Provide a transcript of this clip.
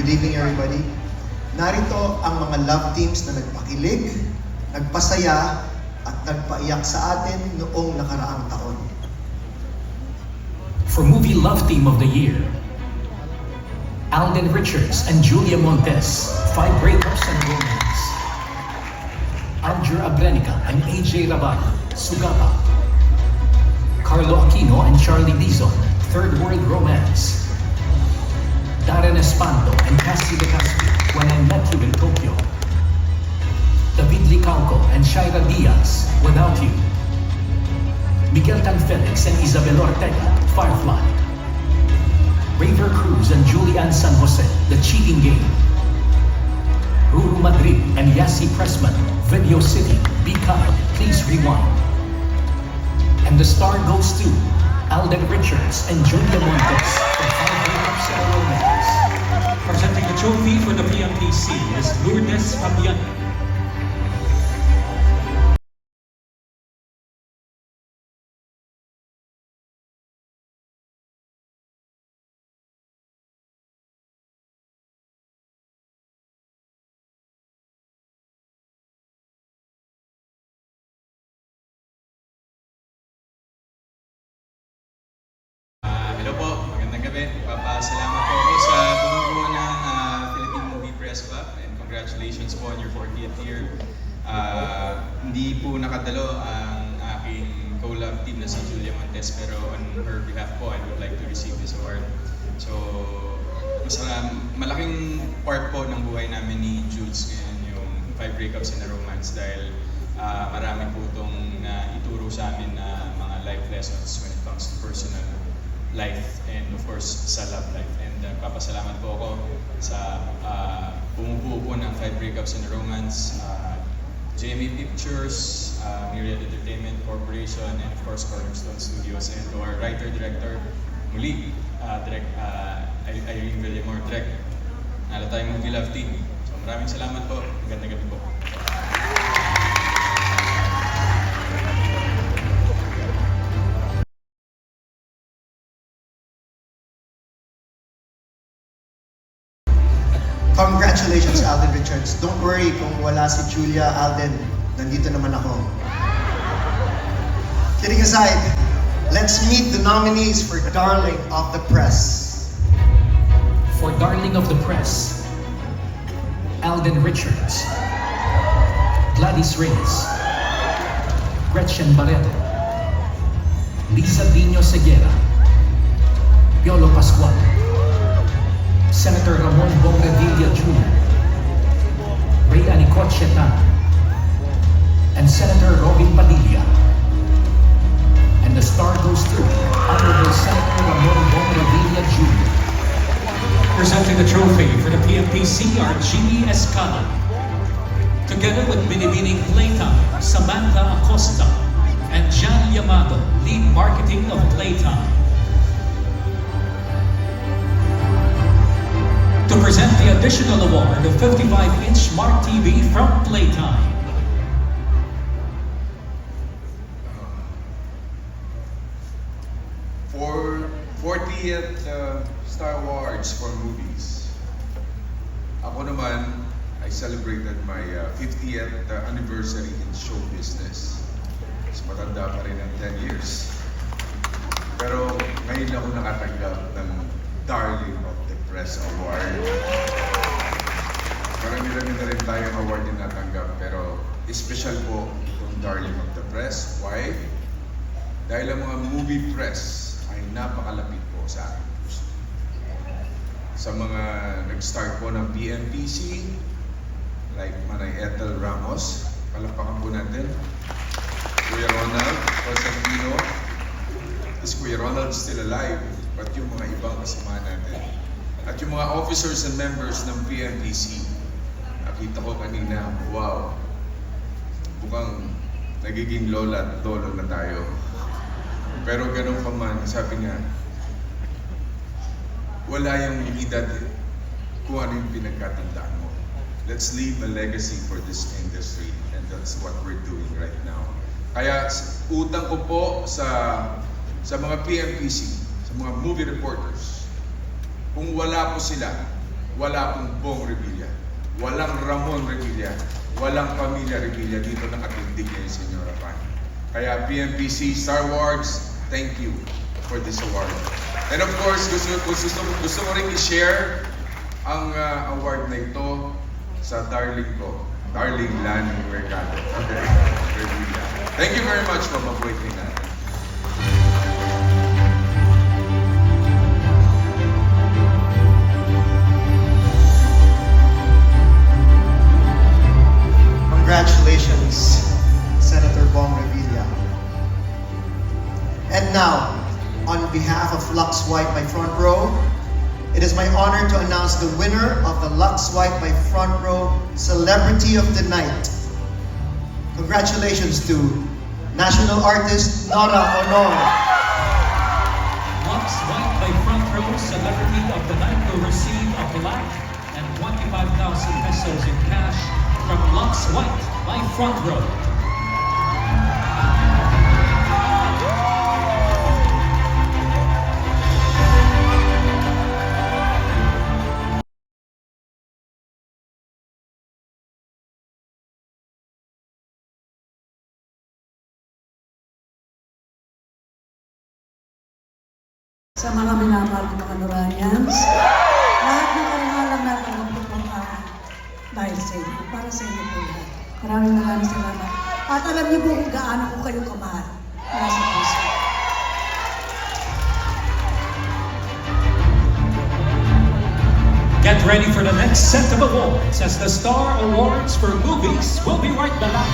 Good evening, everybody. Narito ang mga love teams na nagpakilig, nagpasaya, at nagpaiyak sa atin noong nakaraang taon. For Movie Love Team of the Year, Alden Richards and Julia Montes, 5 Breakups and Romance. Alger Abrenica and AJ Rabal, Sugapa. Carlo Aquino and Charlie Dizon, Third World Romance. Darren Espanto and Cassie De Castro, When I Met You in Tokyo. David Licauco and Shaira Diaz, Without You. Miguel Tan Felix and Isabel Ortega, Firefly. Raver Cruz and Julian San Jose, The Cheating Game. Ruru Madrid and Yassi Pressman, Video City, Be Kind, Please Rewind. And the star goes to Alden Richards and Julia Montes for 5 Breakups and Romance. Presenting the trophy for the PMPC is Lourdes Fabian. Hello po, magandang gabi. Papasalamat po ako sa bumubuo ng Philippine Movie Press Club and congratulations po on your 40th year. Hindi po nakadalo ang aking co-love team na si Julia Montes, pero on her behalf po, I would like to receive this award. So, malaking part po ng buhay namin ni Jules ngayon yung 5 Breakups and a Romance dahil marami po itong ituro sa amin na mga life lessons when it comes to personal life and of course sa love life. And papasalamat po ako sa bumubuo po ng 5 Breakups and a Romance, JMA Pictures, Myriad Entertainment Corporation, and of course Cornerstone Studios, and to our writer-director muli, Irene Villamor, Direct, nala tayong Movie Love Team. So maraming salamat po, magandang gabi po. Congratulations, Alden Richards. Don't worry kung wala si Julia, Alden, nandito naman ako. Kidding aside, let's meet the nominees for Darling of the Press. For Darling of the Press, Alden Richards, Gladys Reyes, Gretchen Barreto, Liza Dino Seguera, Piolo Pascual, Senator Ramon Bongredilla Jr., Ray Anicot Chetan, and Senator Robin Padilla. And the star goes to Honorable Senator Ramon Bongredilla Jr. Presenting the trophy for the PMPC are Jimmy Escala. Together with Binibining Playtime, Samantha Acosta, and Jan Yamato, lead marketing of Playtime. To present the additional award of 55-inch Smart TV from Playtime. For 40th Star Awards for movies. Ako naman, I celebrated my 50th anniversary in show business. Mas matanda pa rin ang 10 years. Pero ngayon ako nakatanggap ng Darling of the Press Award. Marami-rami na rin tayong award na natanggap, pero special po itong Darling of the Press. Why? Dahil ang mga movie press ay napakalapit po sa akin. Sa mga nag-start po ng PMPC, like Manay Ethel Ramos, palakpakan po natin. Kuya Ronald Constantino. Is Kuya Ronald still alive? But yung mga ibang kasama natin. At yung mga officers and members ng PMPC, nakita ko kanina, wow, mukhang nagiging lola at lolo na tayo. Pero ganun pa man, sabi nga, wala yung edad kung ano yung pinagkatandaan mo. Let's leave a legacy for this industry, and that's what we're doing right now. Kaya utang ko po sa mga PMPC, sa mga movie reporters, kung wala po sila, wala pong Bong Revilla. Walang Ramon Revilla. Walang Pamilya Revilla. Dito nakatindig ngayon, Senora Pan. Kaya PMPC Star Awards, thank you for this award. And of course, gusto ko rin i-share ang award na ito sa darling ko, darling Lani Mercado. Okay, Revilla. Thank you very much for mabuhay natin. Congratulations, Senator Bong Revilla. And now, on behalf of Lux White by Front Row, it is my honor to announce the winner of the Lux White by Front Row Celebrity of the Night. Congratulations to National Artist Nora Honor. Lux White by Front Row Celebrity of the Night will receive a plaque and 25,000 pesos in cash from Lux White by Front Row. Sa mga minamahal ng mga Noranians, lahat ng karangalan na tanggap ko po dahil sa inyo, para sa inyo po lahat. Maraming salamat. At alam niyo po kung gaano ko kayo kamahal. Para sa puso. Get ready for the next set of awards as the Star Awards for Movies will be right back.